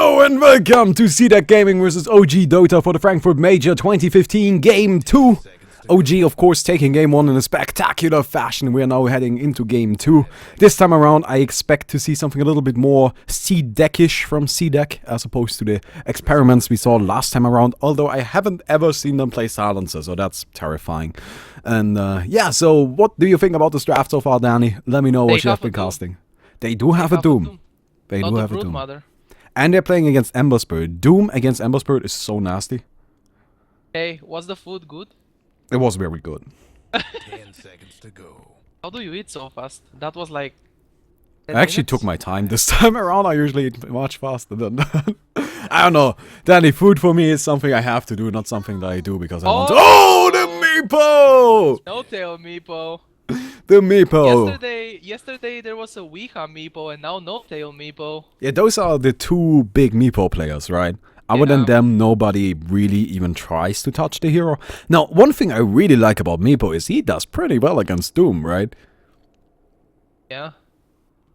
Hello and welcome to CDEC Gaming vs OG Dota for the Frankfurt Major 2015 Game 2. OG, of course, taking Game 1 in a spectacular fashion. We are now heading into Game 2. This time around, I expect to see something a little bit more CDEC-ish from CDEC, as opposed to the experiments we saw last time around, although I haven't ever seen them play Silencer, so that's terrifying. And yeah, so what do you think about this draft so far, Danny? Let me know what you have been casting. They do have a Doom. They do have a Doom. Mother. And they're playing against Ember Spirit. Doom against Ember Spirit is so nasty. Hey, was the food good? It was very good. 10 seconds to go. How do you eat so fast? That was like... I actually took my time this time around. I usually eat much faster than that. I don't know. Danny, food for me is something I have to do, not something that I do because I want to... Oh, the Meepo! No tail Meepo. The Meepo. Yesterday there was a Weeha Meepo and now no tail Meepo. Yeah, those are the two big Meepo players, right? Other than them, nobody really even tries to touch the hero. Now, one thing I really like about Meepo is he does pretty well against Doom, right? Yeah.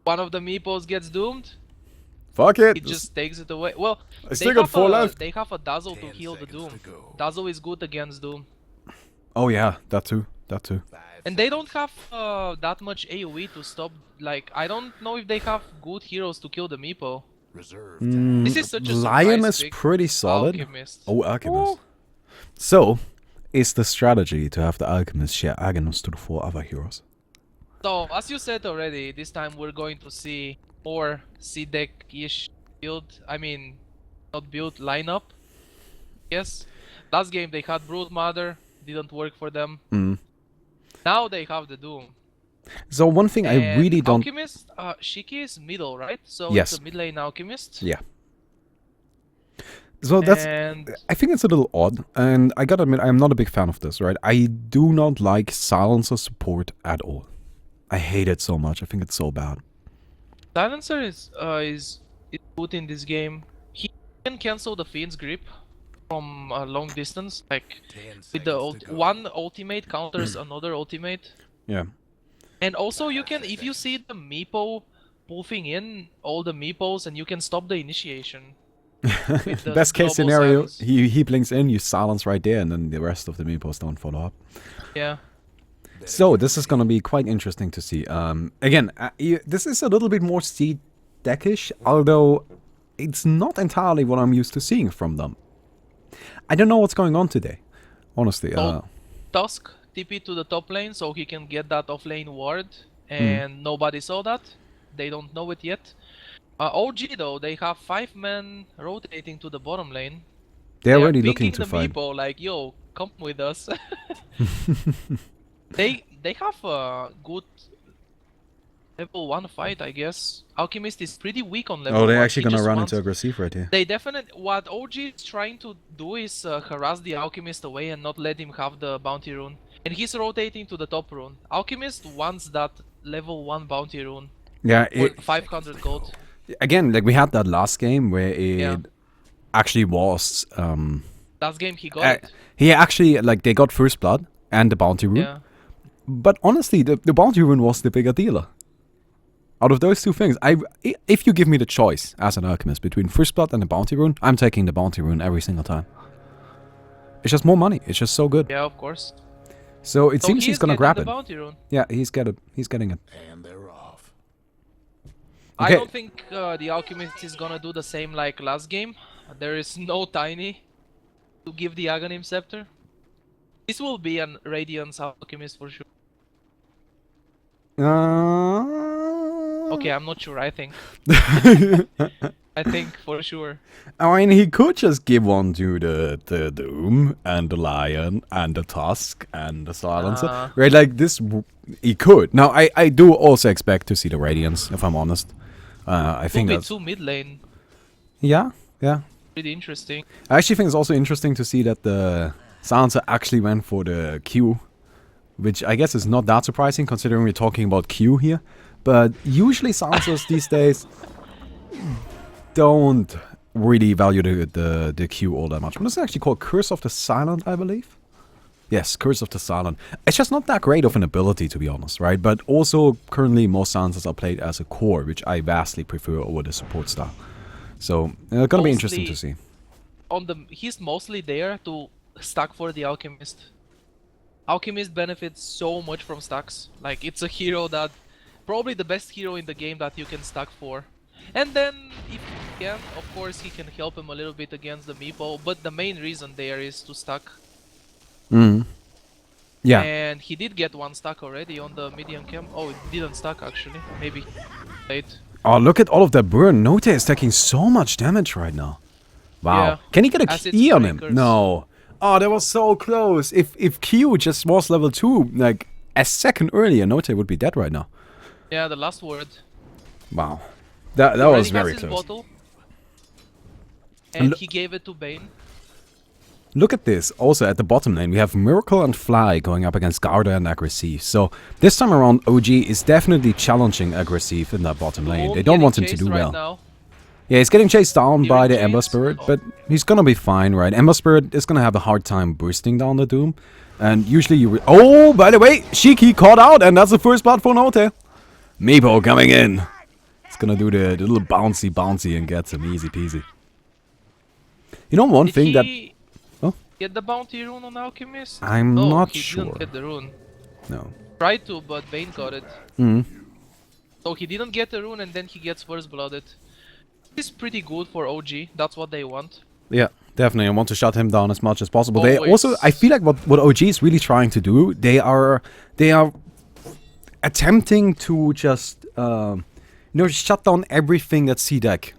One of the Meepos gets doomed. Fuck it. He just takes it away. Well, I still got 4 left. They have a Dazzle to heal the Doom. Dazzle is good against Doom. Oh yeah, that too. That too. And they don't have that much AoE to stop. Like, I don't know if they have good heroes to kill the Meepo. This is such a Lion is pick. pretty solid. Alchemist. Oh, Alchemist. Ooh. So, is the strategy to have the Alchemist share Aghanos to the 4 other heroes? So, as you said already, this time we're going to see more CDEC-ish build. I mean, not build, lineup. Yes. Last game they had Broodmother, didn't work for them. Now they have the Doom. So one thing I really don't... Alchemist, Shiki is middle, right? So yes. It's a mid lane Alchemist. Yeah. So that's... I think it's a little odd, and I gotta admit, I'm not a big fan of this, right? I do not like Silencer support at all. I hate it so much. I think it's so bad. Silencer is good in this game. He can cancel the Fiend's Grip from a long distance, like with the one ultimate counters another ultimate. Yeah. And also you can, if you see the Meepo poofing in all the Meepos, and you can stop the initiation. Best case scenario, he blinks in, you silence right there, and then the rest of the Meepos don't follow up. Yeah. So this is gonna be quite interesting to see. Again, this is a little bit more CDEC-ish, although it's not entirely what I'm used to seeing from them. I don't know what's going on today, honestly. So Tusk TP to the top lane so he can get that offlane ward, and nobody saw that. They don't know it yet. OG though, they have 5 men rotating to the bottom lane. They're already looking to fight. Meepo, like, yo, come with us. They have a good level 1 fight, I guess. Alchemist is pretty weak on level 1. Oh, they're actually gonna run into aggressive right here. They definitely... What OG is trying to do is harass the Alchemist away and not let him have the bounty rune. And he's rotating to the top rune. Alchemist wants that level 1 bounty rune. Yeah, for 500 gold. Again, like we had that last game where it actually was... last game he got it. He actually, like, they got first blood and the bounty rune. Yeah. But honestly, the bounty rune was the bigger dealer. Out of those two things, if you give me the choice as an alchemist between first blood and the bounty rune, I'm taking the bounty rune every single time. It's just more money. It's just so good. Yeah, of course. So it seems he's gonna grab it. Bounty rune. Yeah, he's getting it. And they're off. Okay. I don't think the alchemist is gonna do the same like last game. There is no Tiny to give the Aghanim Scepter. This will be an Radiance alchemist for sure. Okay, I'm not sure, I think. I think for sure. I mean, he could just give one to the Doom, and the Lion, and the Tusk, and the Silencer. Right, like this, he could. Now, I do also expect to see the Radiance, if I'm honest. I think that's... 2 mid lane. Yeah, yeah. Pretty interesting. I actually think it's also interesting to see that the Silencer actually went for the Q, which I guess is not that surprising considering we're talking about Q here. But usually Silencers these days don't really value the Q all that much. What is it actually called? Curse of the Silent, I believe? Yes, Curse of the Silent. It's just not that great of an ability, to be honest, right? But also, currently, most Silencers are played as a core, which I vastly prefer over the support style. So, gonna be interesting to see. He's mostly there to stack for the Alchemist. Alchemist benefits so much from stacks. Like, it's a hero that probably the best hero in the game that you can stack for. And then if he can, of course he can help him a little bit against the Meepo, but the main reason there is to stack. Yeah. And he did get one stack already on the medium camp. Oh, it didn't stack actually. Maybe late. Oh, look at all of that burn. Note is taking so much damage right now. Wow. Yeah, Can he get a acid key on him? breakers. No. Oh, that was so close. If Q just was level 2, like a second earlier, Note would be dead right now. Yeah, the last word. Wow. That He was already very has his close. bottle, And and he gave it to Bane. Look at this. Also at the bottom lane, we have Miracle and Fly going up against Garda and Aggressive. So this time around, OG is definitely challenging Aggressive in that bottom lane. Wolf They don't getting want him to chased do right well. now. Yeah, he's getting chased down by the Hearing Ember chains? Spirit, Oh. but he's gonna be fine, right? Ember Spirit is gonna have a hard time bursting down the Doom. And usually you... Oh, by the way, Shiki caught out, and that's the first blood for Note. Meepo coming in. It's gonna do the little bouncy and get some easy peasy. You know one Did thing that... he Oh? get the bounty rune on Alchemist? I'm No, not he sure. didn't get the rune. No. Tried to, but Bane got it. Mm. So he didn't get the rune and then he gets first blooded. This is pretty good for OG, that's what they want. Yeah, definitely. I want to shut him down as much as possible. They Always. also... I feel like what OG is really trying to do, they are attempting to just... shut down everything that CDEC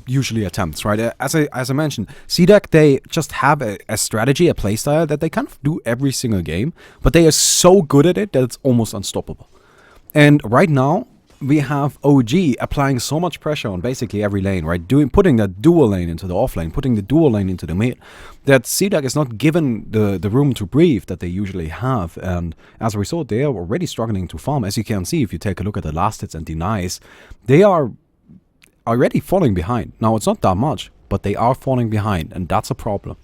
usually attempts, right? As I mentioned, CDEC, they just have a strategy, a playstyle that they kind of do every single game, but they are so good at it that it's almost unstoppable. And right now, we have OG applying so much pressure on basically every lane, right? Putting that dual lane into the off lane, putting the dual lane into the mid, that CDEC is not given the room to breathe that they usually have, and as a result, they are already struggling to farm. As you can see, if you take a look at the last hits and denies, they are already falling behind. Now, it's not that much, but they are falling behind, and that's a problem.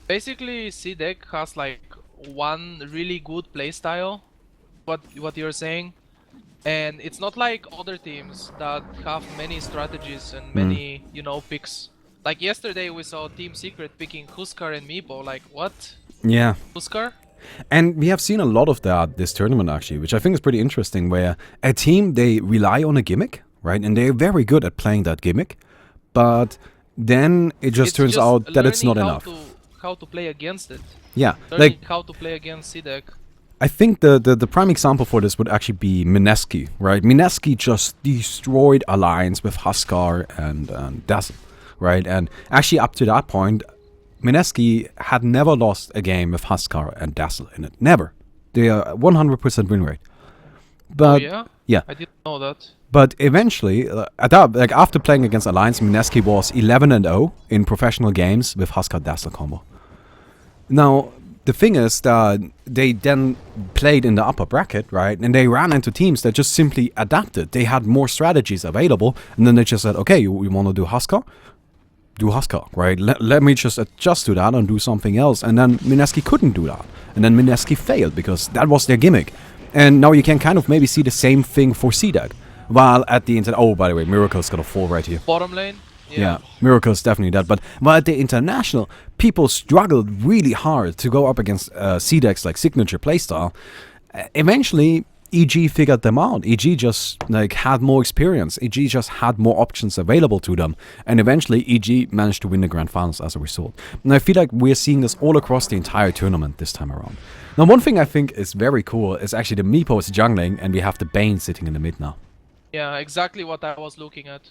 Basically, CDEC has like one really good playstyle, what you're saying, and it's not like other teams that have many strategies and many, picks. Like yesterday we saw Team Secret picking Huskar and Meepo, like what? Yeah. Huskar? And we have seen a lot of that this tournament, actually, which I think is pretty interesting, where a team, they rely on a gimmick, right? And they're very good at playing that gimmick, but then it just It's turns just out that it's not learning enough. How to play against it. Yeah, Learning like... how to play against CDEC. I think the prime example for this would actually be Mineski, right? Mineski just destroyed Alliance with Huskar and Dazzle, right? And actually up to that point, Mineski had never lost a game with Huskar and Dazzle in it. Never. They are 100% win rate. But Yeah, I didn't know that. But eventually, after playing against Alliance, Mineski was 11-0 in professional games with Huskar Dazzle combo. Now, the thing is that they then played in the upper bracket, right? And they ran into teams that just simply adapted. They had more strategies available, and then they just said, okay, you want to do Huskar? Do Huskar, right? Let me just adjust to that and do something else. And then Mineski couldn't do that. And then Mineski failed because that was their gimmick. And now you can kind of maybe see the same thing for CDEC. While at the internet... Oh, by the way, Miracle's gonna fall right here. Bottom lane? Yeah, Miracle's definitely that. But while at the international, people struggled really hard to go up against CDEC's like signature playstyle. Eventually, EG figured them out. EG just had more experience. EG just had more options available to them. And eventually, EG managed to win the Grand Finals as a result. And I feel like we're seeing this all across the entire tournament this time around. Now, one thing I think is very cool is actually the Meepo is jungling, and we have the Bane sitting in the mid now. Yeah, exactly what I was looking at.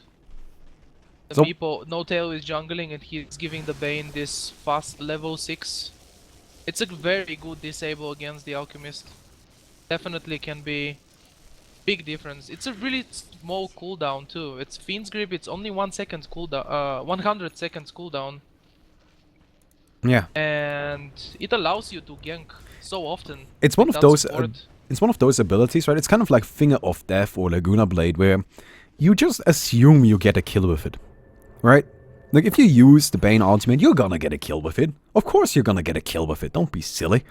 The So- Meepo, No Tail is jungling and he's giving the Bane this fast level 6. It's a very good disable against the Alchemist. Definitely can be big difference. It's a really small cooldown too. It's Fiend's Grip, it's only 1 second cooldown, 100 seconds cooldown. Yeah. And it allows you to gank so often. It's one with of that those... support. It's one of those abilities, right? It's kind of like Finger of Death or Laguna Blade, where you just assume you get a kill with it, right? Like, if you use the Bane ultimate, you're gonna get a kill with it. Of course you're gonna get a kill with it, don't be silly.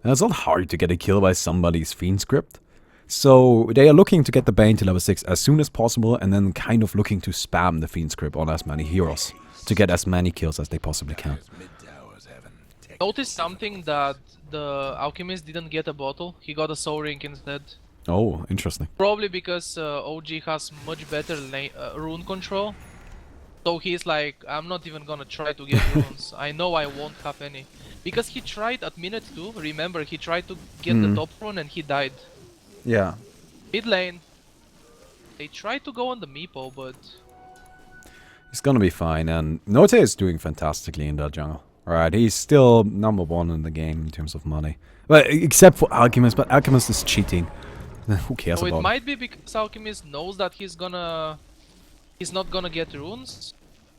And it's not hard to get a kill by somebody's Fiend script. So they are looking to get the Bane to level 6 as soon as possible, and then kind of looking to spam the Fiend script on as many heroes to get as many kills as they possibly can. Notice something that the Alchemist didn't get a bottle, he got a Soul Ring instead. Oh, interesting. Probably because OG has much better rune control. So he's like, I'm not even gonna try to get runes. I know I won't have any. Because he tried at minute 2, remember, he tried to get the top rune and he died. Yeah. Mid lane, they tried to go on the Meepo, but... He's gonna be fine, and Note is doing fantastically in that jungle. Alright, he's still #1 in the game in terms of money. Well, except for Alchemist, but Alchemist is cheating. Who cares So about it might be because Alchemist knows that he's not gonna get runes?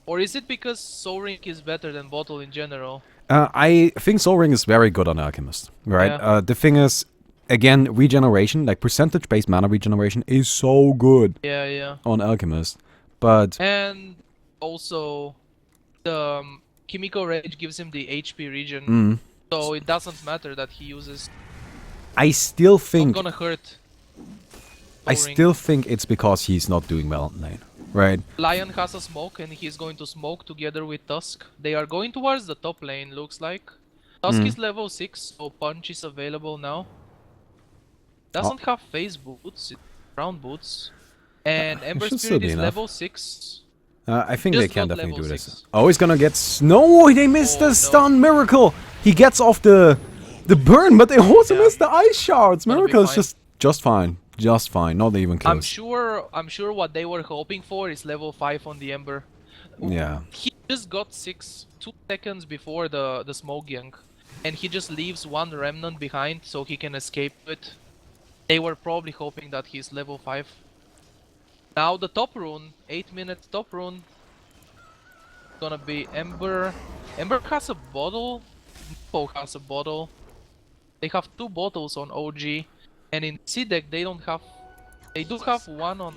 Or is it because Soul Ring is better than Bottle in general? I think Soul Ring is very good on Alchemist, right? Yeah. The thing is, again, regeneration, like percentage-based mana regeneration is so good Yeah. on Alchemist, but... And also, the Kimiko Rage gives him the HP regen, so it doesn't matter that he uses... I still think... Not gonna hurt. I Soul Ring. still think it's because he's not doing well in lane, right? Lion has a smoke and he's going to smoke together with Tusk. They are going towards the top lane, looks like. Tusk is level 6, so Punch is available now. Doesn't have phase boots, it's round boots. And Ember should still Spirit be is enough. level 6. I think Just they can not definitely do level this. 6. Oh, he's gonna get snow! They missed Oh, the no. stun miracle! He gets off the burn, but they also missed the ice shards! Gonna be Miracle is fine. just fine. Just fine, not even close. I'm sure what they were hoping for is level 5 on the Ember. Yeah. He just got 2 seconds before the smoke gank. And he just leaves one remnant behind so he can escape it. They were probably hoping that he's level 5. Now the top rune, 8 minutes top rune. Gonna be Ember. Ember has a bottle. Meepo has a bottle. They have 2 bottles on OG. And in CDEC they don't have... They do have one on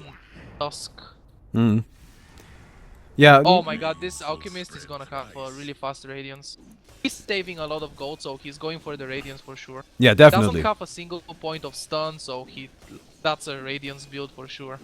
Tusk. Yeah. Oh my god, this Alchemist is gonna have really fast Radiance. He's saving a lot of gold, so he's going for the Radiance for sure. Yeah, He definitely. doesn't have a single point of stun, so that's a Radiance build for sure.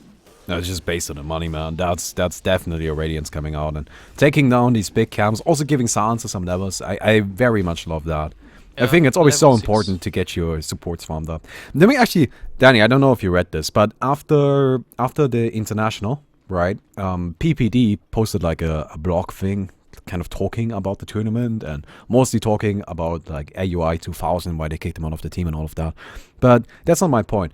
No, it's just based on the money, man. That's definitely a Radiance coming out and taking down these big camps, also giving silence to some levels. I very much love that. I Yeah, think it's always so level 6. important to get your supports farmed up. Let me actually, Danny, I don't know if you read this, but after the international, right? PPD posted like a blog thing, kind of talking about the tournament and mostly talking about like AUI 2000, why they kicked him out of the team and all of that. But that's not my point.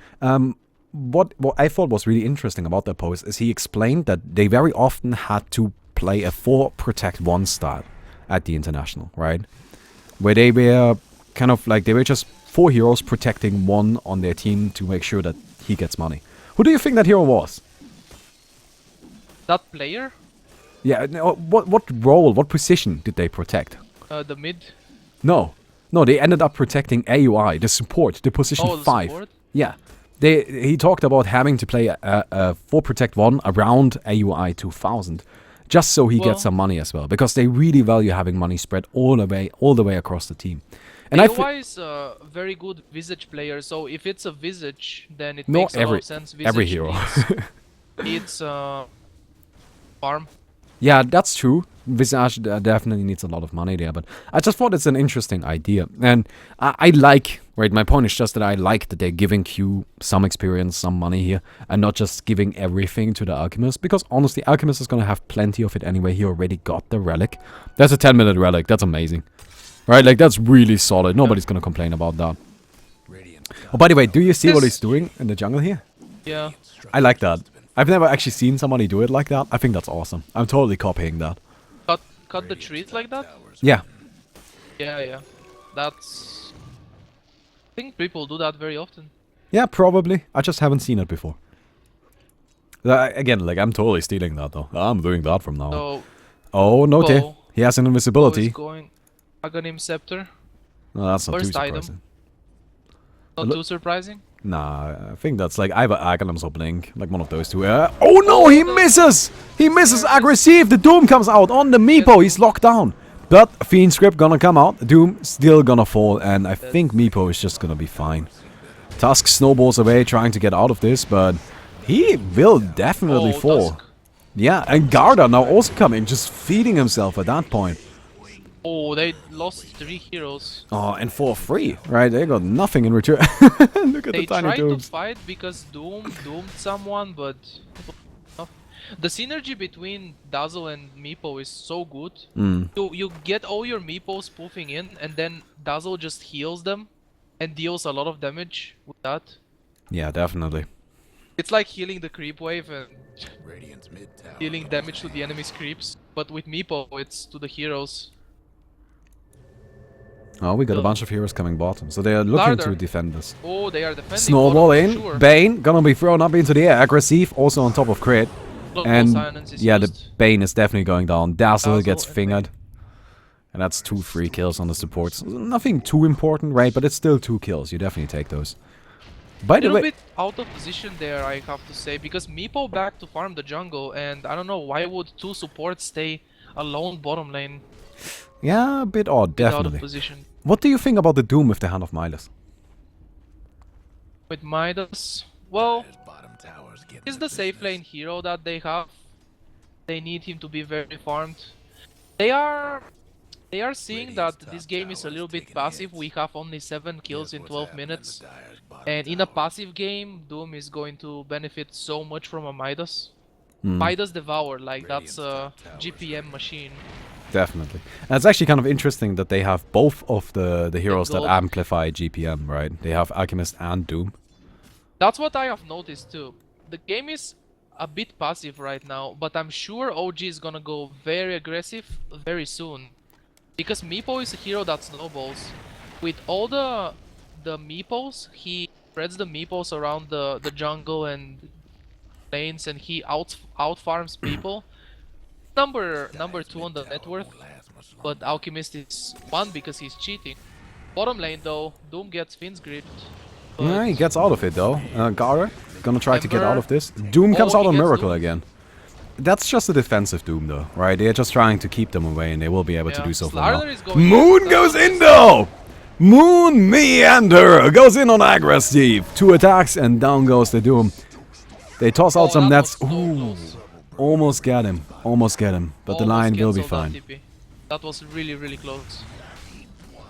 What I thought was really interesting about that post is he explained that they very often had to play a 4 protect 1 style at the international, right? Where they were kind of like, they were just 4 heroes protecting 1 on their team to make sure that he gets money. Who do you think that hero was? That player? Yeah, no, what role, what position did they protect? The mid? No, they ended up protecting AUI, the support, the position Oh, the 5. support? Yeah. He talked about having to play a 4 protect 1 around AUI 2000 just so he gets some money as well, because they really value having money spread all the way across the team. And AOI is a very good Visage player, so if it's a Visage, then it makes a lot of sense. Visage every hero. needs farm. Yeah, that's true. Visage definitely needs a lot of money there, but I just thought it's an interesting idea. And I like, right, my point is just that I like that they're giving Q some experience, some money here, and not just giving everything to the Alchemist, because honestly, Alchemist is going to have plenty of it anyway. He already got the relic. That's a 10-minute relic. That's amazing. Right, like that's really solid. Nobody's going to complain about that. Oh, by the way, do you see what he's doing in the jungle here? Yeah. I like that. I've never actually seen somebody do it like that. I think that's awesome. I'm totally copying that. Cut the trees like that? Yeah. Yeah. That's... I think people do that very often. Yeah, probably. I just haven't seen it before. Again, like, I'm totally stealing that, though. I'm doing that from now on. So, Oh, Note. Bo. He has an Bo is invisibility. going Aghanim Scepter. No, that's not too First item. surprising. Not too surprising. Nah, I think that's like either Aghanim's or Blink. Like one of those two. Oh no, he misses! He misses aggressive! The Doom comes out on the Meepo. He's locked down. But Fiend Script gonna come out. Doom still gonna fall. And I think Meepo is just gonna be fine. Tusk snowballs away, trying to get out of this, but he will definitely fall. Tusk. Yeah, and Garda now also coming, just feeding himself at that point. Oh, they lost 3 heroes. Oh, and for free, right? They got nothing in return. Look at They the tiny tried to dooms. fight because Doom doomed someone, but the synergy between Dazzle and Meepo is so good. You get all your Meepos spoofing in, and then Dazzle just heals them and deals a lot of damage with that. Yeah, definitely. It's like healing the creep wave and Radiant's mid tower. dealing damage to the enemy's creeps. But with Meepo, it's to the heroes. Oh, we got a So- bunch of heroes coming bottom, so they are looking to Larder. defend this. Oh, they are defending. Snowball bottom, in, sure. Bane gonna be thrown up into the air, aggressive, also on top of crit. Low And silence is yeah, the used. Bane is definitely going down. Dazzle Dazzle gets and fingered. And that's 2 free kills on the supports. Nothing too important, right? But it's still 2 kills. You definitely take those. By A the little way, bit out of position there, I have to say, because Meepo back to farm the jungle, and I don't know why would 2 supports stay alone bottom lane yeah, a bit odd, out of definitely. position. What do you think about the Doom with the Hand of Midas? With Midas, well, His bottom tower's getting he's the safe lane hero that they have. They need him to be very farmed. They are seeing that this game is a little bit passive. We have only 7 kills in 12 minutes. And in a passive game, Doom is going to benefit so much from a Midas. Midas Devour, like that's a GPM machine. Definitely. And it's actually kind of interesting that they have both of the heroes that gold. amplify GPM, right? They have Alchemist and Doom. That's what I have noticed too. The game is a bit passive right now, but I'm sure OG is gonna go very aggressive very soon. Because Meepo is a hero that snowballs. With all the Meepos, he spreads the Meepos around the jungle and lanes, and he out farms people. Number 2 on the net worth, but Alchemist is 1 because he's cheating. Bottom lane though, Doom gets Finn's gripped. Yeah, he gets out of it though. Garda gonna try to get Ember. out of this. Doom comes Oh, out he on gets Miracle Doom. again. That's just a defensive Doom though, right? They're just trying to keep them away, and they will be able to Yeah. do so for now. Slardar is going Moon in. goes in though! Moon Meander goes in on aggressive. 2 attacks and down goes the Doom. They toss out Oh, some that nets. was so Ooh, close. almost get him. Almost get him. But the Almost line will be cancelled fine. that TP. That was really close.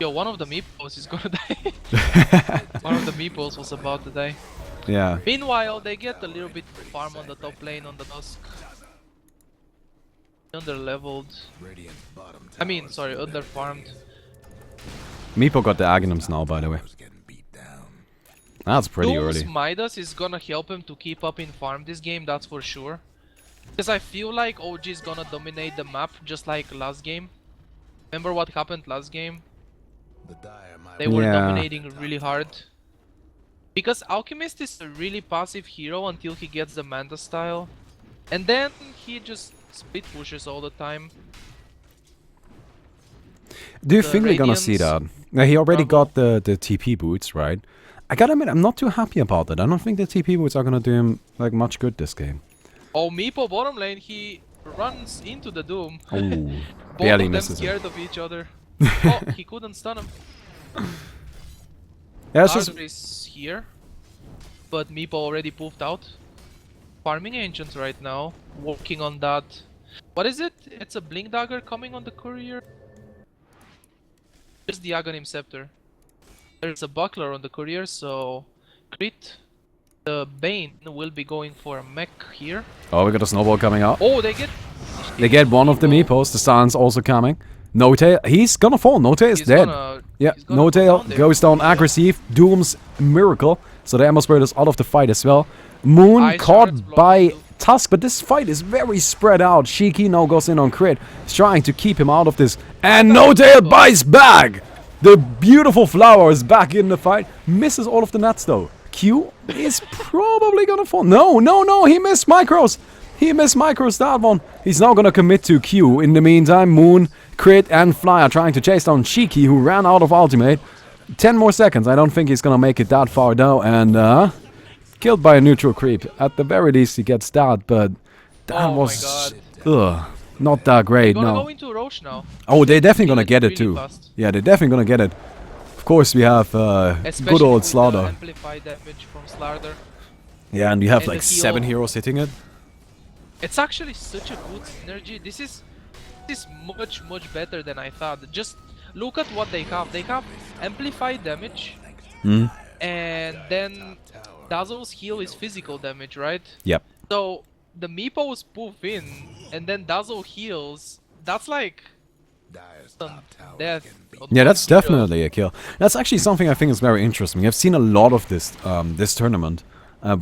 Yo, one of the meeples is gonna die. One of the meeples was about to die. Yeah. Meanwhile, they get a little bit farm on the top lane on the Dusk. Under leveled. Radiant's bottom I mean, sorry, under farmed. Meepo got the Aghanims now, by the way. tower's getting beat down. That's pretty Doom's early. Midas is gonna help him to keep up in farm this game, that's for sure. Because I feel like OG is gonna dominate the map just like last game. Remember what happened last game? The dire might They were Yeah. dominating really hard. Because Alchemist is a really passive hero until he gets the Manta style. And then he just split pushes all the time. Do you The think we're gonna see that? Radiance Now, he already struggle. got the TP boots, right? I gotta admit, I'm not too happy about that. I don't think the TP boots are gonna do him like much good this game. Oh, Meepo bottom lane, he runs into the Doom. Oh, Both barely of them misses him. scared of each other. Oh, he couldn't stun him. Yeah, it's just Arthur is here, but Meepo already poofed out. Farming Ancients right now, working on that. What is it? It's a Blink Dagger coming on the courier? There's the Aghanim Scepter. There's a Buckler on the courier, so crit. The Bane will be going for a mech here. oh, we got a snowball coming out. Oh, They get one of the meepos. The Sun's also coming. No-Tail, he's gonna fall. No-Tail is He's dead. Yeah, he's gonna go No-Tail down there. goes down aggressive. Doom's Miracle. So the Ember Spirit is out of the fight as well. Moon Ice caught Shards blocking by too. Tusk, but this fight is very spread out. Shiki now goes in on crit. He's trying to keep him out of this. And No-Tail bites back! The beautiful flower is back in the fight. Misses all of the nets though. Q is probably gonna fall. No, he missed micros. He missed micros that one. He's now gonna commit to Q. In the meantime, Moon, Crit, and Fly are trying to chase down Shiki, who ran out of ultimate. 10 more seconds. I don't think he's gonna make it that far though. And killed by a neutral creep. At the very least, he gets that, but that Oh my was not that great. Gonna No. go into Roche now. Oh, they're definitely Kill gonna it get it really too. fast. Yeah, they're definitely gonna get it. Of course, we have Especially good old with the Slaughter. amplified damage from Slaughter. Yeah, and you have and like the 7 heal. heroes hitting it. It's actually such a good synergy. This is much better than I thought. Just look at what they have. They have amplified damage, Hmm. and then Dazzle's heal is physical damage, right? Yep. So the Meepos poof in, and then Dazzle heals. That's like Dyer's some top tower death. getting on Yeah, one that's hero. definitely a kill. That's actually something I think is very interesting. I've seen a lot of this this tournament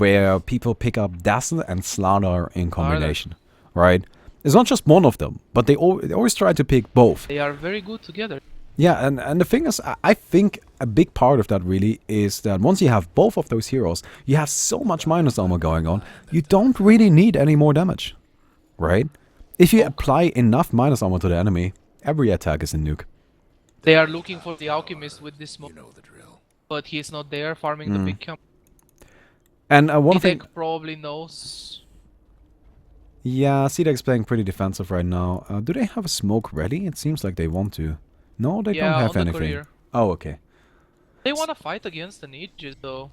where people pick up Dazzle and Slaughter in combination, right? It's not just one of them, but they always try to pick both. They are very good together. Yeah, and the thing is, I think a big part of that really is that once you have both of those heroes, you have so much minus armor going on, you don't really need any more damage, right? If you apply enough minus armor to the enemy, every attack is a nuke. They are looking for the alchemist with this smoke, You know the drill. but he's not there farming the big camp. And one thing... CDEC probably knows. Yeah, CDEC's playing pretty defensive right now. Do they have a smoke ready? It seems like they want to. No, they Yeah, don't have on the anything. courier. Oh, okay. They want to fight against the Aegis though.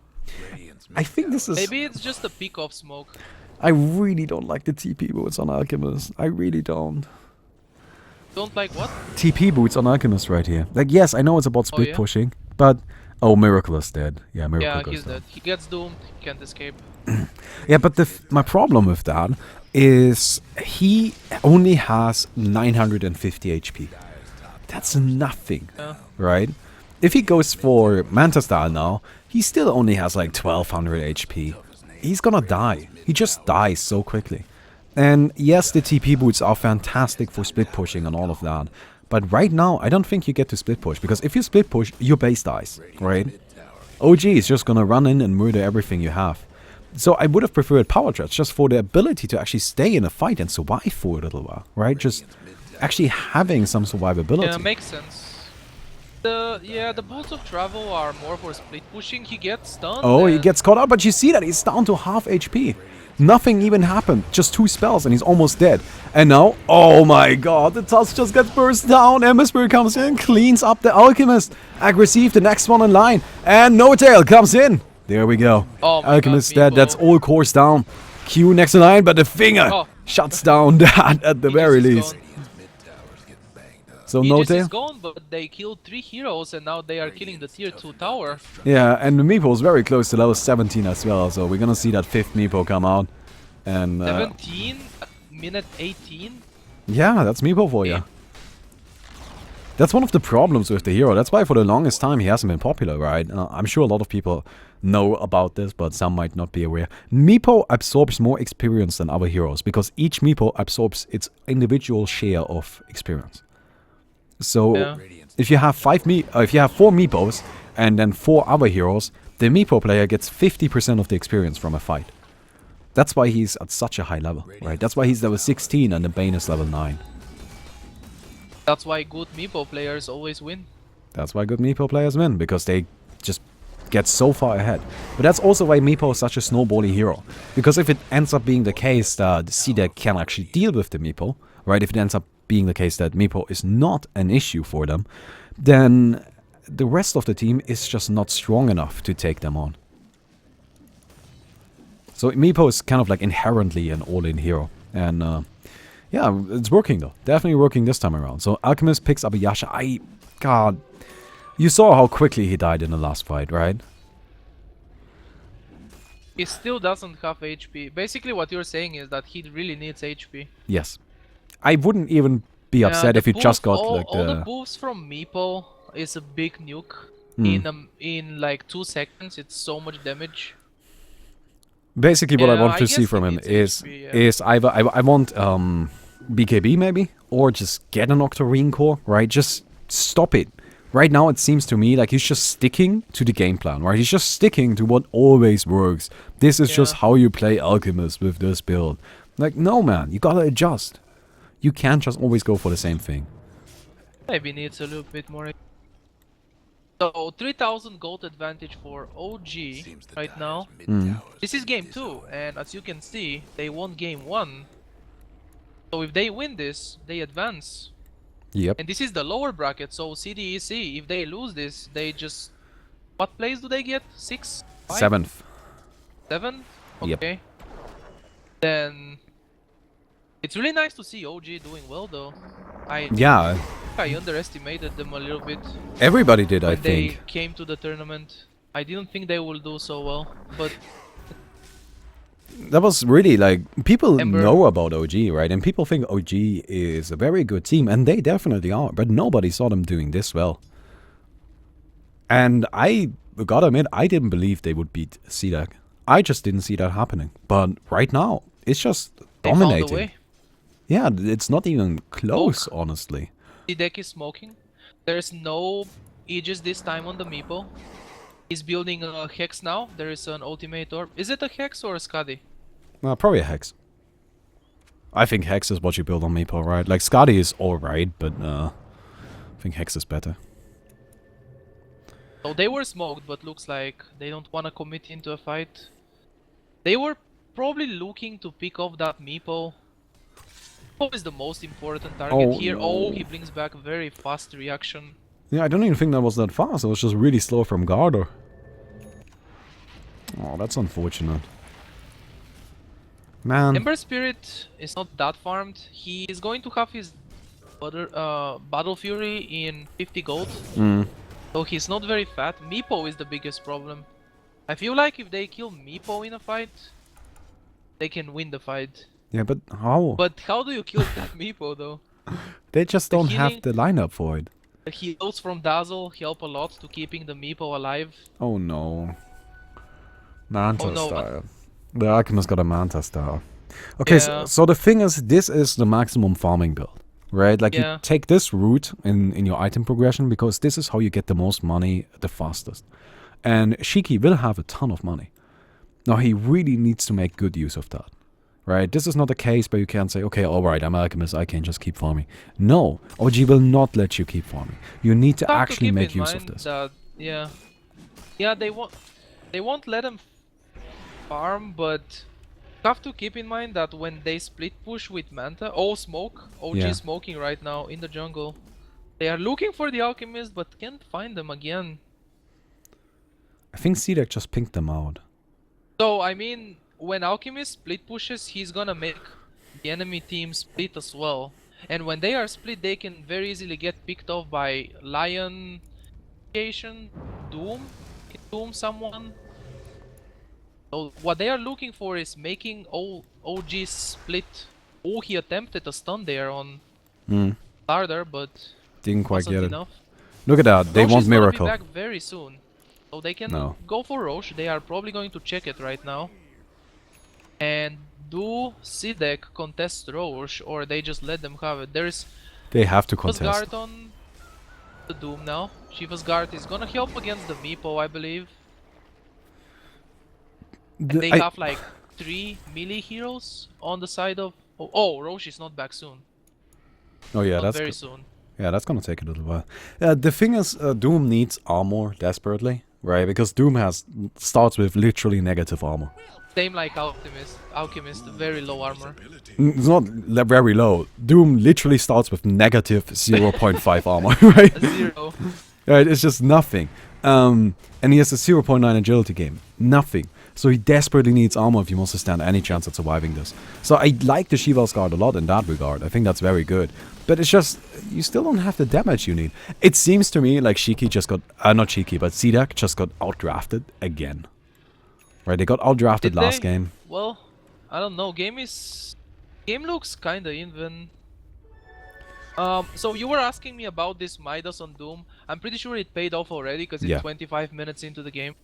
Radiant's I think this is... Maybe it's just a pick off smoke. I really don't like the TP boots on Alchemist. I really don't. Don't like what? TP boots on Alchemist right here. Like, yes, I know it's about split yeah? pushing, but... Oh, Miracle is dead. Yeah, Miracle Yeah, goes he's down. dead. He gets doomed. He can't escape. Yeah, but my problem with that is he only has 950 HP. That's nothing, Yeah. right? If he goes for Manta style now, he still only has like 1200 HP. He's gonna die. He just dies so quickly. And yes, the TP boots are fantastic for split pushing and all of that. But right now, I don't think you get to split push, because if you split push, your base dies, right? OG is just gonna run in and murder everything you have. So I would have preferred Power Threats just for the ability to actually stay in a fight and survive for a little while, right? Just actually having some survivability. Yeah, makes sense. The bolts of travel are more for split pushing. He gets stunned. Oh, he and- gets caught up, but you see that he's down to half HP. Nothing even happened. Just 2 spells and he's almost dead. And now, oh my god, the tusk just gets burst down. Emissary comes in, cleans up the Alchemist. Aggressive, the next one in line. And No Tail comes in. There we go. Oh my Alchemist God, dead. That's Meepo. all cores down. Q next in line, but the finger Oh. shuts down that at the Aegis very is least. gone. mid tower's getting banged up. So No Aegis Tail. is gone, but they killed 3 heroes and now they are killing the tier 2 tower. Yeah, and the Meepo is very close to level 17 as well. So we're gonna see that 5th Meepo come out. And 17 at minute 18. yeah, that's Meepo for you. That's one of the problems with the hero. That's why for the longest time he hasn't been popular, right? I'm sure a lot of people know about this, but some might not be aware. Meepo absorbs more experience than other heroes because each Meepo absorbs its individual share of experience. So Yeah. if you have 4 Meepos and then 4 other heroes, the Meepo player gets 50% of the experience from a fight. That's why he's at such a high level, right? That's why he's level 16 and the Bane is level 9. That's why good Meepo players always win. That's why good Meepo players win, because they just get so far ahead. But that's also why Meepo is such a snowballing hero. Because if it ends up being the case that CDEC can actually deal with the Meepo, right? If it ends up being the case that Meepo is not an issue for them, then the rest of the team is just not strong enough to take them on. So Meepo is kind of like inherently an all-in hero. And yeah, it's working though. Definitely working this time around. So Alchemist picks up a Yasha. God. You saw how quickly he died in the last fight, right? He still doesn't have HP. Basically what you're saying is that he really needs HP. Yes. I wouldn't even be upset the if he just got all, like all the the... moves from Meepo is a big nuke. Hmm. In like 2 seconds, it's so much damage. Basically what I Yeah, want I to see guess from he him needs HP, yeah. is either I want BKB maybe, or just get an Octarine core, right? Just stop it. Right now it seems to me like he's just sticking to the game plan, right? He's just sticking to what always works. This is just Yeah. how you play Alchemist with this build. Like, no man, you gotta adjust. You can't just always go for the same thing. Maybe needs a little bit more. So 3000 gold advantage for OG Seems the right Dyer's now. mid Mm. tower's This is game 2, and as you can see, they won game 1. So if they win this, they advance. Yep. And this is the lower bracket, so CDEC, if they lose this, they just... What place do they get? 6? 5? 7th. 7? Yep. Okay. Then... It's really nice to see OG doing well though. Yeah, I underestimated them a little bit everybody did, I when they think. came to the tournament. I didn't think they will do so well, but That was really like, people Ember. know about OG, right? And people think OG is a very good team, and they definitely are, but nobody saw them doing this well. And I gotta admit, I didn't believe they would beat CDEC. I just didn't see that happening. But right now, it's just they found a dominating. way. Yeah, it's not even close, honestly. CDEC is smoking. There's no Aegis this time on the Meepo. He's building a Hex now. There is an ultimate orb. Is it a Hex or a Skadi? Probably a Hex. I think Hex is what you build on Meepo, right? Like, Skadi is alright, but I think Hex is better. So they were smoked, but looks like they don't want to commit into a fight. They were probably looking to pick off that Meepo. Meepo is the most important target here. no. Oh, he brings back a very fast reaction. Yeah, I don't even think that was that fast. It was just really slow from Garder. Oh, that's unfortunate. Man. Ember Spirit is not that farmed. He is going to have his Battle Fury in 50 gold. So he's not very fat. Meepo is the biggest problem. I feel like if they kill Meepo in a fight, they can win the fight. Yeah, but how? But how do you kill that Meepo though? They just don't have healing- the lineup for it. The heals from Dazzle help a lot to keeping the Meepo alive. Oh no. Manta Oh, no. style. The Alchemist got a Manta style. Okay, Yeah. so the thing is, this is the maximum farming build, right? Like, Yeah. you take this route in your item progression, because this is how you get the most money the fastest. And Shiki will have a ton of money. Now, he really needs to make good use of that, right? This is not a case where you can say, okay, alright, I'm Alchemist, I can just keep farming. No, OG will not let you keep farming. You need to Have to actually keep make in use of mind this. that, yeah, they won't let him farm, but you have to keep in mind that when they split push with Manta, smoke, OG Yeah. is smoking right now in the jungle. They are looking for the Alchemist, but can't find them again. I think CDEC just pinked them out. So I mean, when Alchemist split pushes, he's gonna make the enemy team split as well. And when they are split, they can very easily get picked off by Lion, Doom someone. So what they are looking for is making OG split. Oh, he attempted a stun there on Starter, but Didn't quite wasn't get it. enough. Look at that, they Roche want is gonna Miracle. be back very soon. So they can No. go for Roche. They are probably going to check it right now. And do CDEC contest Roche, or they just let them have it? There's They have to Shiva's contest. Guard on the Doom now. Shiva's Guard is gonna help against the Meepo, I believe. And they have like 3 melee heroes on the side of... Oh, Roche is not back soon. Oh yeah, Not that's very good. soon. Yeah, that's gonna take a little while. The thing is, Doom needs armor desperately, right? Because Doom starts with literally negative armor. Same like Alchemist, very low armor. It's not very low. Doom literally starts with negative 0.5 armor, right? 0. Right, it's just nothing. And he has a 0.9 agility game. Nothing. So he desperately needs armor if he wants to stand any chance at surviving this. So I like the Shiva's Guard a lot in that regard. I think that's very good. But it's just, you still don't have the damage you need. It seems to me like Shiki just got, not Shiki, but CDEC just got outdrafted again. Right, they got outdrafted Did last they? game. Well, I don't know. Game looks kinda even. So you were asking me about this Midas on Doom. I'm pretty sure it paid off already because it's Yeah. 25 minutes into the game,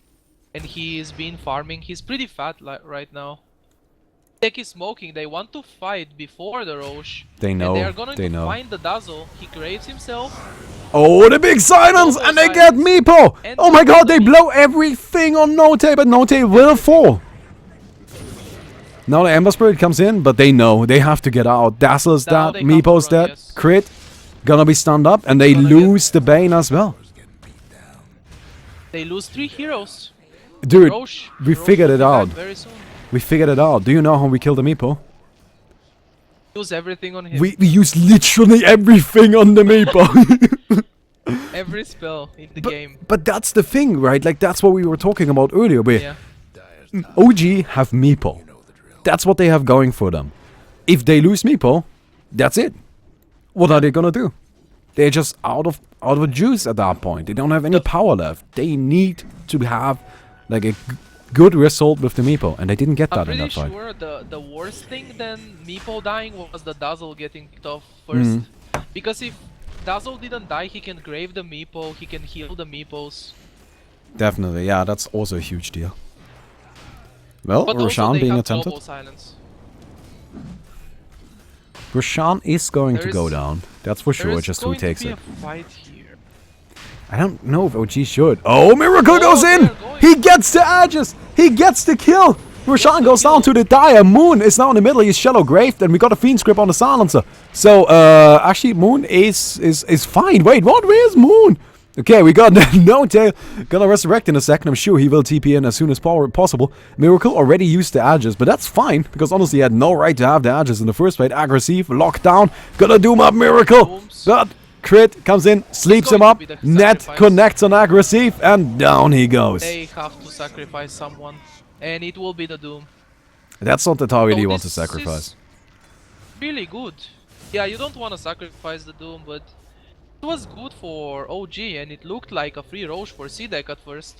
and he's been farming. He's pretty fat right now. Tech is smoking. They want to fight before the Roche. They know. And they are going They to know. find the Dazzle. He graves himself. Oh, the big silence! Double And they get silence. Meepo! And Oh my double god, they Meepo. blow everything on Note, but Note will fall. Now the Ember Spirit comes in, but they know they have to get out. Dazzler's Now dead, they come to Meepo's run, dead, yes. Crit, gonna be stunned up, and they Gonna lose the Bane as well. They lose 3 heroes. Dude, Roche. we Roche figured will it be back out. very soon. We figured it out. Do you know how we killed the Meepo? use everything on him. We use literally everything on the meeple. Every spell in the game. But that's the thing, right? Like, that's what we were talking about earlier, where Yeah. Dyer's top. OG have meeple. You know the drill. That's what they have going for them. If they lose meeple, that's it. What are they gonna do? They're just out of juice at that point. They don't have any power left. They need to have like a good result with the meeple, and they didn't get I'm that in pretty that fight. sure the worst thing than Meepo dying was the Dazzle getting picked off first. Because if Dazzle didn't die, he can grave the Meepo, he can heal the Meepos. Definitely, yeah, that's also a huge deal. Well, But also Roshan they being have attempted. global silence. Roshan is going There to go is- down. That's for sure, just who takes There it. is going to be a fight here. I don't know if OG should. Oh, Miracle Oh, goes in! they're going. He gets the edges! He gets the kill! Roshan goes down to the Dire. Moon is now in the middle. He's shallow graved, and we got a Fiend's Grip on the Silencer. So, actually, Moon is fine. Wait, what? Where's Moon? Okay, we got No Tail. Gonna resurrect in a second. I'm sure he will TP in as soon as possible. Miracle already used the edges, but that's fine, because honestly, he had no right to have the edges in the first place. Aggressive, locked down. Gonna doom up Miracle. Booms. But crit comes in, sleeps him going to up. be the Net sacrifice. connects on Aggressive, and down he goes. They have to sacrifice someone. And it will be the Doom. That's not the target So he wants to this sacrifice. is really good. Yeah, you don't want to sacrifice the Doom, but it was good for OG and it looked like a free Roche for CDEC at first.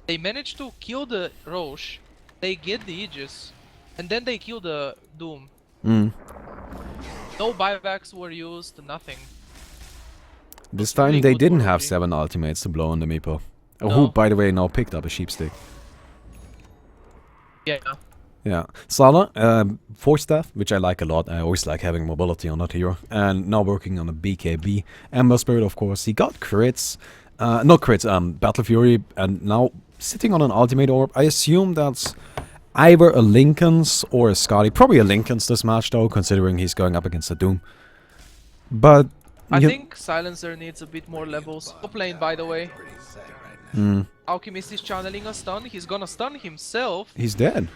They managed to kill the Roche, they get the Aegis, and then they kill the Doom. No buybacks were used, nothing. This really time they good didn't for have OG. 7 ultimates to blow on the Meepo. No. Who, by the way, now picked up a sheep stick. Yeah. Yeah. Sala, 4 staff, which I like a lot. I always like having mobility on that hero. And now working on a BKB. Ember Spirit, of course. He got crits. Not crits, Battle Fury. And now sitting on an ultimate orb. I assume that's either a Lincoln's or a Scotty. Probably a Lincoln's this match, though, considering he's going up against a Doom. But I you- think Silencer needs a bit more levels. Top lane, by the way. Pretty sad right now. Alchemist is channeling a stun. He's gonna stun himself. he's dead.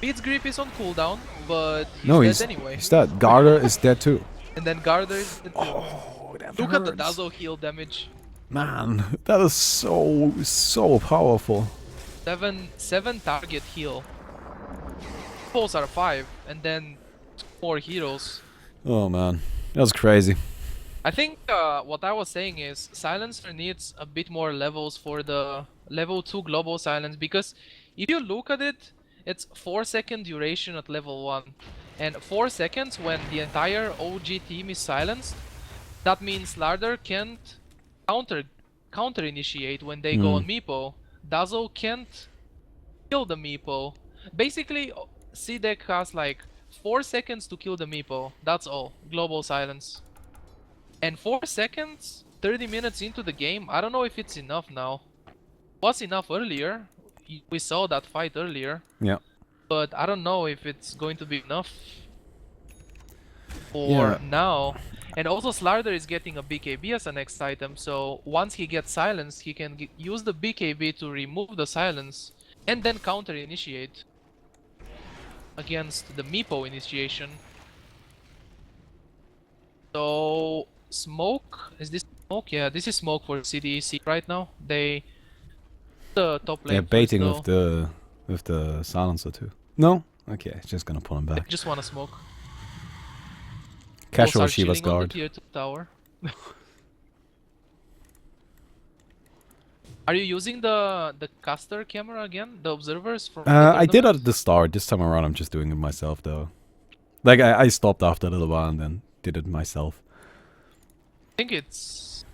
Beat's Grip is on cooldown, but he's No, dead he's anyway. He's dead. Garter is dead too. And then Garder is dead too. Oh, that Look at the hurts. Dazzle heal damage. Man, that is so powerful. 7 target heal. Pulls are 5, and then 4 heroes. Oh man, that was crazy. I think what I was saying is Silencer needs a bit more levels for the level 2 global silence, because if you look at it, it's 4-second duration at level 1. And 4 seconds when the entire OG team is silenced, that means Larder can't counter initiate when they go on Meepo. Dazzle can't kill the Meepo. Basically, CDEC has like 4 seconds to kill the Meepo. That's all. Global silence. And 4 seconds, 30 minutes into the game, I don't know if it's enough now. Was enough earlier. We saw that fight earlier. Yeah. But I don't know if it's going to be enough for Yeah. now. And also Slarder is getting a BKB as a next item, so once he gets silenced, he can use the BKB to remove the silence and then counter initiate against the Meepo initiation. So smoke, is this smoke? Yeah, this is smoke for CDEC right now. They the top lane. They're first, baiting though. with the silencer too. No? Okay, just gonna pull him They back. just wanna smoke. Casual Both are Shiva's chilling on the guard. tier 2 tower. Are you using the caster camera again? The observers from the I did tournament? at the start. This time around, I'm just doing it myself though. Like I stopped after a little while and then did it myself. I think it's...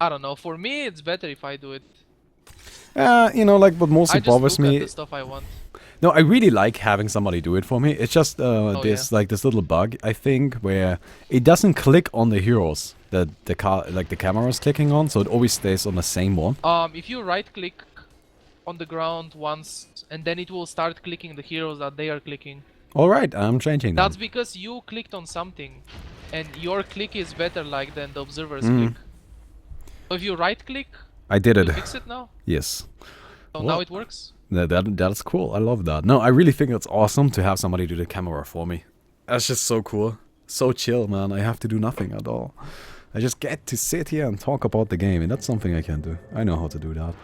I don't know, for me it's better if I do it. You know, like what mostly I just bothers look me. at the stuff I want. No, I really like having somebody do it for me. It's just Oh, this like this little bug I think where it doesn't click on the heroes that the camera is clicking on, so it always stays on the same one. If you right click on the ground once and then it will start clicking the heroes that they are clicking. All right, I'm changing That's that. because you clicked on something and your click is better like than the observer's Mm. click. So if you right click, I did you it. fix it now. Yes. So Well, now it works. That's cool. I love that. No, I really think it's awesome to have somebody do the camera for me. That's just so cool. So chill, man. I have to do nothing at all. I just get to sit here and talk about the game, and that's something I can do. I know how to do that.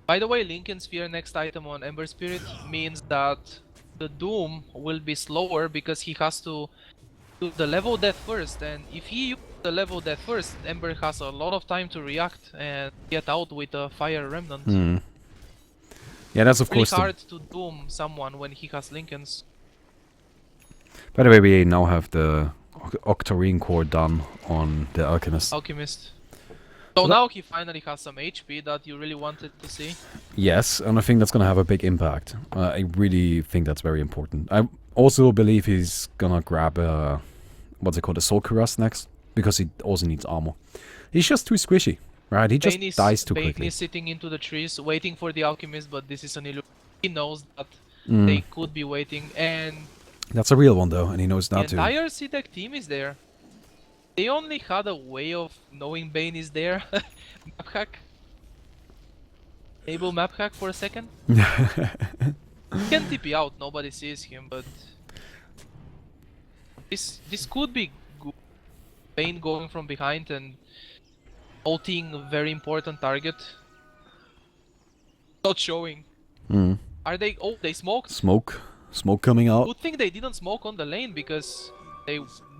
By the way, Lincoln Sphere next item on Ember Spirit means that the Doom will be slower because he has to do the level death first, and if he uses the level death first, Ember has a lot of time to react and get out with a Fire Remnant. Hmm. Yeah, that's of Really course hard to doom someone when he has Lincolns. By the way, we now have the Octarine core done on the Alchemist. Alchemist. So now he finally has some HP that you really wanted to see. Yes, and I think that's gonna have a big impact. I really think that's very important. I also believe he's gonna grab what's it called, a Soul Cuirass next, because he also needs armor. He's just too squishy, right? He just dies too quickly. Bane is sitting into the trees waiting for the Alchemist, but this is an illusion. He knows that they could be waiting, and That's a real one though, and he knows the that too. entire CDEC team is there. They only had a way of knowing Bane is there. Map hack. Enable map hack for a second. He can TP out, nobody sees him, but this could be good. Bane going from behind and ulting a very important target. Not showing. Are they? Oh, they smoked. Smoke coming out. Good thing they didn't smoke on the lane because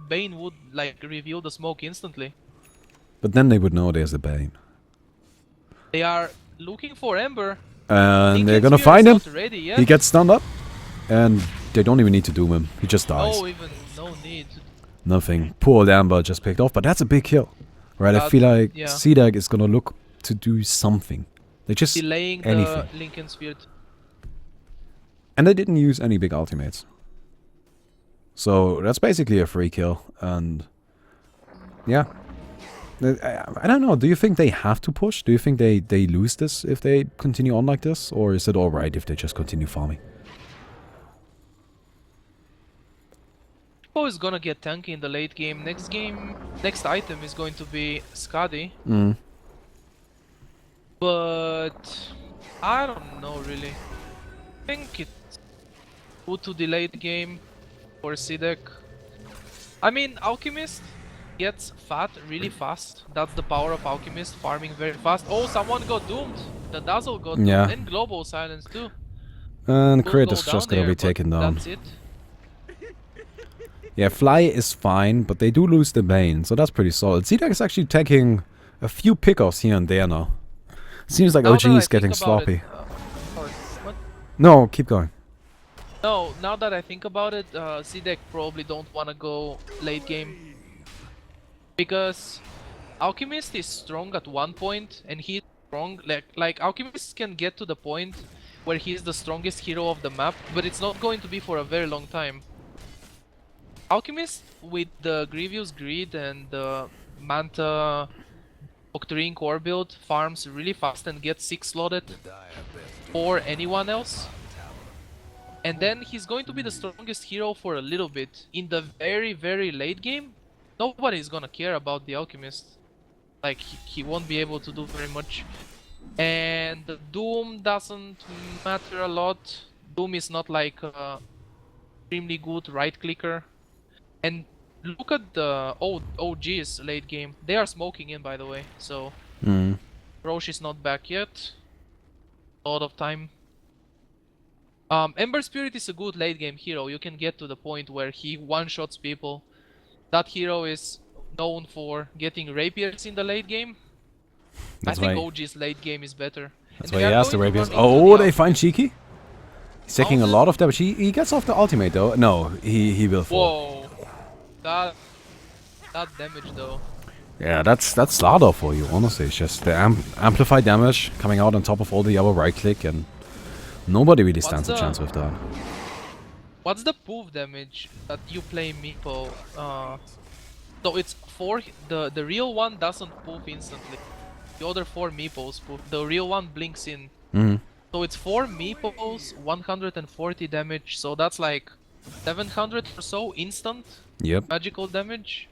Bane would like reveal the smoke instantly. But then they would know there's a Bane. They are looking for Ember. And they're Lincoln gonna Sphere find is him. not ready yet. He gets stunned up. And they don't even need to doom him. He just dies. No need. Nothing. Poor old Amber just picked off, but that's a big kill. Right, I That- feel like yeah. CDEC is gonna look to do something. They just Delaying anything. the Lincoln Sphere. And they didn't use any big ultimates. So that's basically a free kill, and yeah. I don't know, do you think they have to push? Do you think they lose this if they continue on like this? Or is it alright if they just continue farming? Poe is gonna get tanky in the late game. Next item is going to be Skadi. But I don't know really. I think it's good to delay the game for CDEC. I mean, Alchemist gets fat really fast. That's the power of Alchemist, farming very fast. Oh, someone got doomed. The Dazzle got doomed. Yeah. And Global Silence too. And Will Crit go is down just gonna there, be but taken down. That's it. Yeah, Fly is fine, but they do lose the Bane, so that's pretty solid. CDEC is actually taking a few pickoffs here and there now. Seems like Now OG that I is getting think about sloppy. it, sorry, what? No, keep going. No, now that I think about it, CDEC probably don't wanna go late game. Because Alchemist is strong at one point, and he's strong, like Alchemist can get to the point where he's the strongest hero of the map, but it's not going to be for a very long time. Alchemist, with the Grievous Greed and the Manta Octarine core build, farms really fast and gets 6 slotted for anyone else. And then he's going to be the strongest hero for a little bit. In the very, very late game, nobody's gonna care about the Alchemist. Like, he won't be able to do very much. And the Doom doesn't matter a lot. Doom is not like a extremely good right clicker. And look at the old OG's late game. They are smoking in, by the way. So Rosh is not back yet. A lot of time. Ember Spirit is a good late game hero. You can get to the point where he one-shots people. That hero is known for getting rapiers in the late game. That's I think why- OG's late game is better. That's And why they he are has the going to rapiers. run into Oh, the they find Alchemist. Cheeky. He's taking a Found lot of damage. He gets off the ultimate though. No, he will fall. Whoa. That damage though. Yeah, that's Slardar for you, honestly. It's just the amplified damage coming out on top of all the other right click, and nobody really stands a the- chance with that. What's the poof damage that you play Meepo? So it's 4, the real one doesn't poof instantly. The other 4 Meepos poof. The real one blinks in. So it's 4 Meepos, 140 damage, so that's like 700 or so instant Yep, magical damage.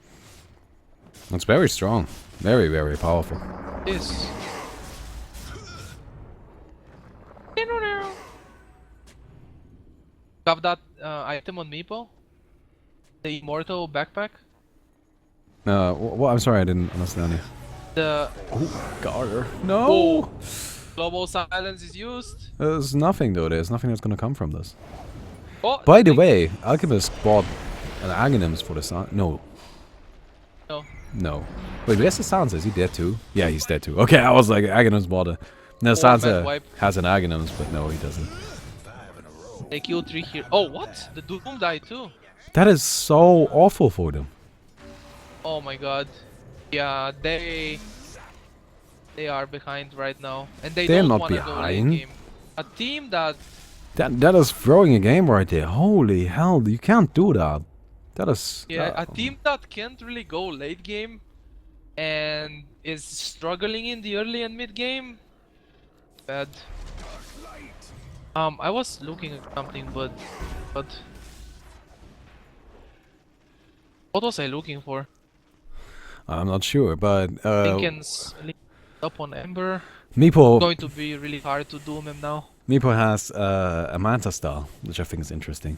that's very strong. Very, very powerful. This. Have that item on Meepo? The immortal backpack. I'm sorry, I didn't understand you. The Garter. No! Oh. Global silence is used. There's nothing though, there's nothing that's gonna come from this. Oh, By the way, Alchemist bought an Aghanim's for the sound. No. No. No. Wait, where's the Sansa? Is he dead too? Yeah, he's dead too. Okay, I was like, Aghanim's bought a... No, Mad Sansa wipe. has an Aghanim's, but no, he doesn't. They killed 3 here. Oh, what? The Doom died too. That is so awful for them. Oh my god. Yeah, they are behind right now, and They're don't not wanna go late behind. game. A team that That is throwing a game right there. Holy hell, you can't do that. That is... a team that can't really go late game and is struggling in the early and mid game. Bad. I was looking at something, but what was I looking for? I'm not sure, but... Lincoln's up on Ember. Meepo... Going to be really hard to doom him now. Meepo has a Manta style, which I think is interesting.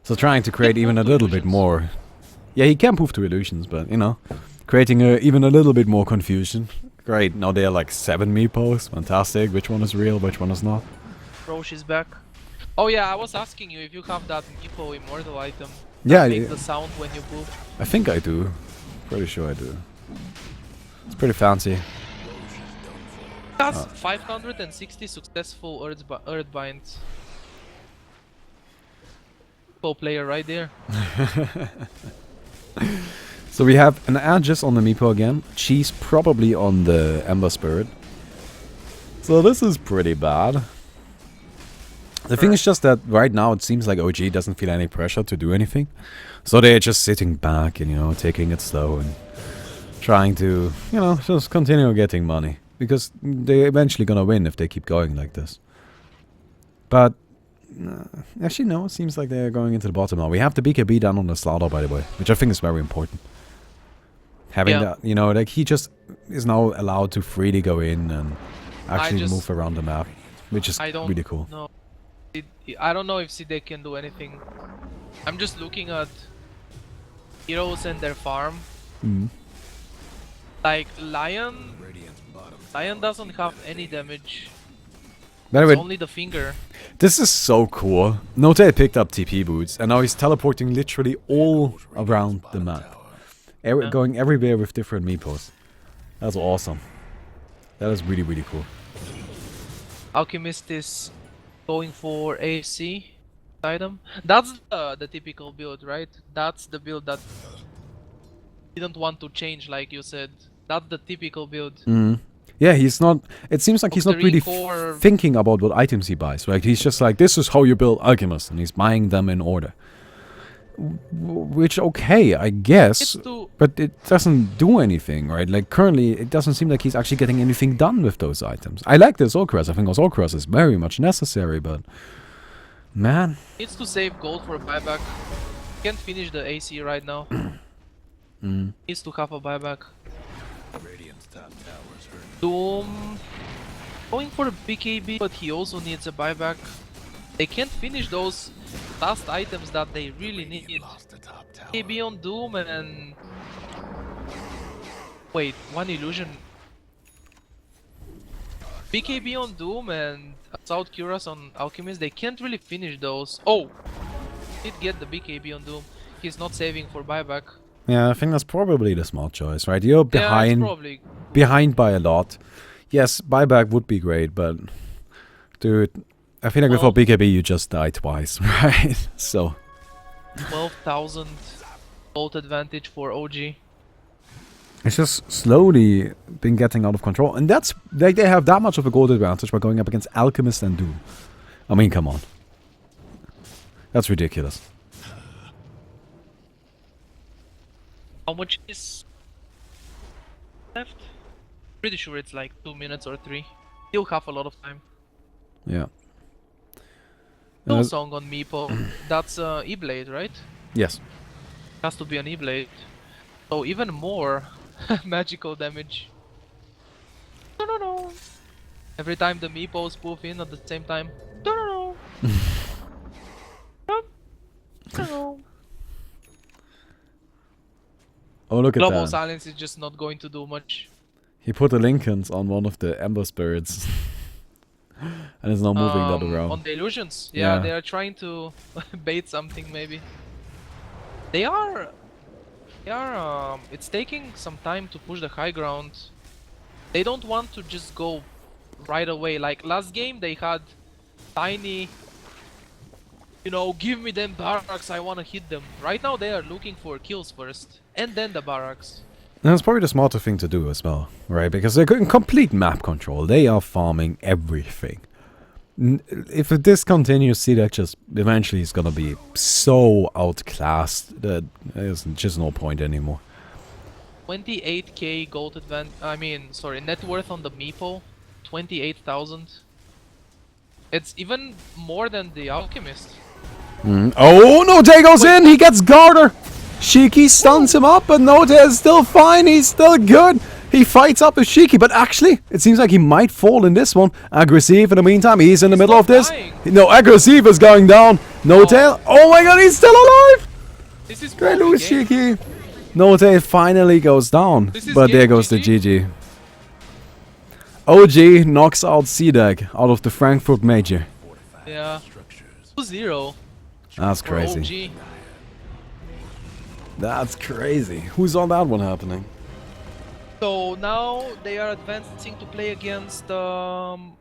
So trying to create Can even a move to little bit illusions. more... Yeah, he can move to illusions, but, you know, creating even a little bit more confusion. Great, now there are like 7 Meepos. Fantastic. Which one is real, which one is not? Roche is back. Oh yeah, I was asking you if you have that Meepo immortal item. Yeah, Make the sound when you move. I think I do. Pretty sure I do. It's pretty fancy. That's 560 successful Earthbinds. Pro player right there. So we have an Aegis on the Meepo again. Cheese probably on the Ember Spirit. So this is pretty bad. The thing is just that right now it seems like OG doesn't feel any pressure to do anything. So they're just sitting back and, you know, taking it slow and trying to, you know, just continue getting money. Because they're eventually gonna win if they keep going like this. But, actually no, it seems like they're going into the bottom now. We have the BKB down on the Slaughter, by the way, which I think is very important. Having that, you know, like he just is now allowed to freely go in and actually move around the map, which is really cool. No, I don't know if CDEC can do anything. I'm just looking at heroes and their farm. Like Lion doesn't have any damage. By the It's way, only the finger. this is so cool. Note picked up TP boots and now he's teleporting literally all around the map. Going everywhere with different Meepos. That's awesome. That is really, really cool. Alchemist is going for AFC item. That's the typical build, right? That's the build that didn't want to change, like you said. That's the typical build. Yeah, he's not... It seems like he's not really thinking about what items he buys. Like, he's just like, this is how you build Alchemist. And he's buying them in order. Which, okay, I guess. But it doesn't do anything, right? Like, currently, it doesn't seem like he's actually getting anything done with those items. I like this Orcras. I think this Orcras is very much necessary, but... Man. Needs to save gold for a buyback. Can't finish the AC right now. Needs to have a buyback. Doom going for a BKB, but he also needs a buyback. They can't finish those last items that they really need. BKB on Doom and... Wait, one illusion. BKB on Doom and Assault Cuirass on Alchemist, they can't really finish those. Oh! Did get the BKB on Doom. He's not saving for buyback. Yeah, I think that's probably the smart choice, right? You're behind, probably behind by a lot. Yes, buyback would be great, but... Dude, I feel like without BKB you just die twice, right? So... 12,000 gold advantage for OG. It's just slowly been getting out of control. And that's... Like, they have that much of a gold advantage by going up against Alchemist and Doom. I mean, come on. That's ridiculous. How much is left? Pretty sure it's like 2 minutes or 3. Still have a lot of time. Yeah. No song on Meepo. That's E-Blade, right? Yes. Has to be an E-Blade. So even more magical damage. No. Every time the Meepos spoof in at the same time. No. Oh, look at Global that. silence is just not going to do much. He put the Lincolns on one of the Ember Spirits. And is now moving that around. On the illusions, Yeah. they are trying to bait something maybe. They are. It's taking some time to push the high ground. They don't want to just go right away. Like last game, they had tiny. You know, give me them barracks. I wanna hit them. Right now, they are looking for kills first, and then the barracks. And that's probably the smarter thing to do as well, right? Because they're in complete map control. They are farming everything. If this continues, CDEC just eventually is gonna be so outclassed that there's just no point anymore. 28k gold net worth on the Meepo, 28,000. It's even more than the Alchemist. Oh, Note goes in! He gets Garter! Shiki stuns him up, but Note is still fine, he's still good! He fights up with Shiki, but actually, it seems like he might fall in this one. Aggressive in the meantime, he's in the middle of this. Dying. No, Aggressive is going down. Note, oh my god, he's still alive! This is They probably lose game. Shiki. Note finally goes down, This is but there game goes the GG. GG. OG knocks out CDEC out of the Frankfurt Major. Yeah. Structures. 2-0 That's for crazy. OG. That's crazy. Who's on that one happening? So now they are advancing to play against who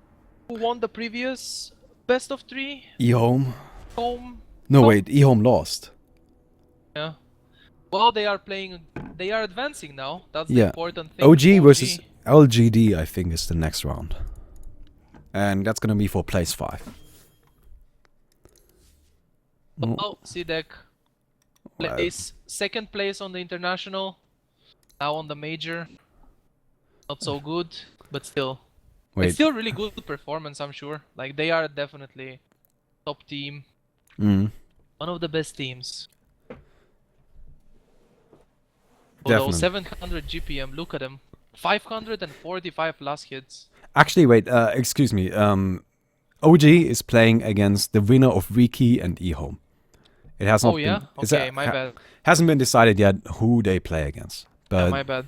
won the previous best of 3 eHome? home. No, Oh. wait, eHome lost. Yeah. Well, they are playing. They are advancing now. That's the Yeah. important thing. OG versus LGD, I think, is the next round. And that's gonna be for place 5. Oh, CDEC place second place on the international. Now on the major. Not so good, but still. Wait. It's still really good performance, I'm sure. Like they are definitely top team. Mm. One of the best teams. Definitely. Although 700 GPM, look at them. 545 last hits. Actually, wait, excuse me. OG is playing against the winner of Riki and eHome. It has not Oh yeah? been, it's Okay, my bad. hasn't been decided yet who they play against. But Yeah, my bad.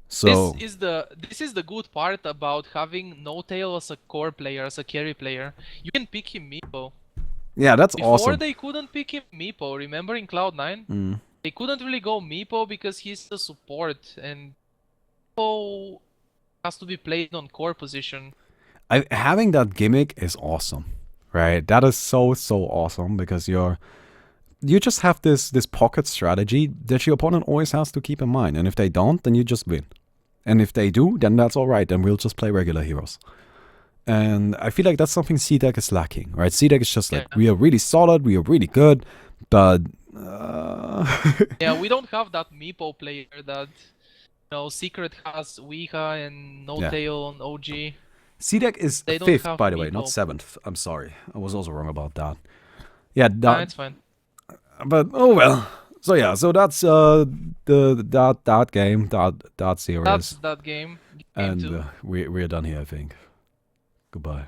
so This is the good part about having No Tail as a core player, as a carry player. You can pick him Meepo. yeah, that's Before awesome. they couldn't pick him Meepo, remember in Cloud9? Mm. They couldn't really go Meepo because he's the support and Meepo has to be played on core position. Having that gimmick is awesome, right? That is so awesome because you just have this pocket strategy that your opponent always has to keep in mind, and if they don't, then you just win. And if they do, then that's all right. Then we'll just play regular heroes. And I feel like that's something CDEC is lacking, right? CDEC is just like, Yeah. we are really solid, we are really good, but Yeah, we don't have that Meepo player that Secret has Weeha and No Yeah. Tail on OG. CDEC is They don't 5th, have by the way, not Meepo. 7th. I'm sorry, I was also wrong about that. Yeah, Nah, it's fine. but oh well. So yeah, so that's that game, that series, That's that game. Game and 2. we're done here, I think. Goodbye.